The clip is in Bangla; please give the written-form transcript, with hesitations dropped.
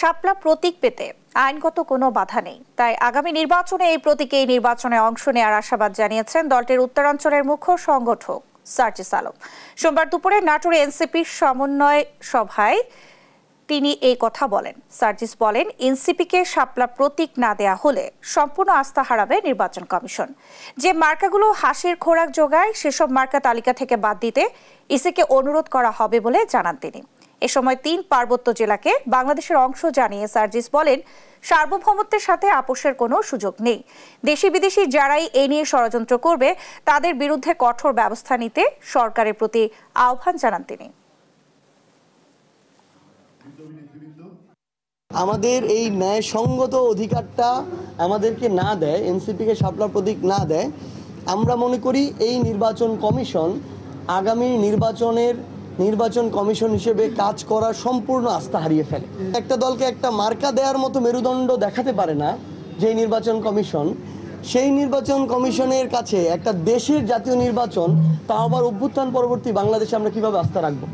শাপলা প্রতীক পেতে আইনগত কোনো বাধা নেই, তাই আগামী নির্বাচনে এই প্রতীকেই নির্বাচনে অংশ নেওয়ার আশাবাদ জানিয়েছেন দলটির উত্তরাঞ্চলের মুখ্য সংগঠক সার্জিস আলম। সোমবার দুপুরে নাটোরে এনসিপির সমন্বয় সভায় তিনি এই কথা বলেন। সার্জিস বলেন, এনসিপিকে শাপলা প্রতীক না দেয়া হলে সম্পূর্ণ আস্থা হারাবে নির্বাচন কমিশন। যে মার্কাগুলো হাসির খোরাক যোগায় সেসব মার্কা তালিকা থেকে বাদ দিতে ইসিকে অনুরোধ করা হবে বলে জানান তিনি। এ সময় ৩ পার্বত্য জেলাকে বাংলাদেশের অংশ জানিয়ে সার্জিস বলেন, সার্বভৌমত্বের সাথে আপোষের কোনো সুযোগ নেই। দেশি বিদেশি যারাই এ নিয়ে ষড়যন্ত্র করবে তাদের বিরুদ্ধে কঠোর ব্যবস্থা নিতে সরকারের প্রতি আহ্বান জানান তিনি। আমাদের এই ন্যায়সঙ্গত অধিকারটা আমাদেরকে না দেয়, এনসিপিকে শাপলা প্রতীক না দেয়, আমরা মনে করি এই নির্বাচন কমিশন আগামী নির্বাচন কমিশন হিসেবে কাজ করার সম্পূর্ণ আস্থা হারিয়ে ফেলে। একটা দলকে একটা মার্কা দেওয়ার মতো মেরুদণ্ড দেখাতে পারে না যে নির্বাচন কমিশন, সেই নির্বাচন কমিশনের কাছে একটা দেশের জাতীয় নির্বাচন, তা আবার অভ্যুত্থান পরবর্তী বাংলাদেশে আমরা কিভাবে আস্থা রাখবো?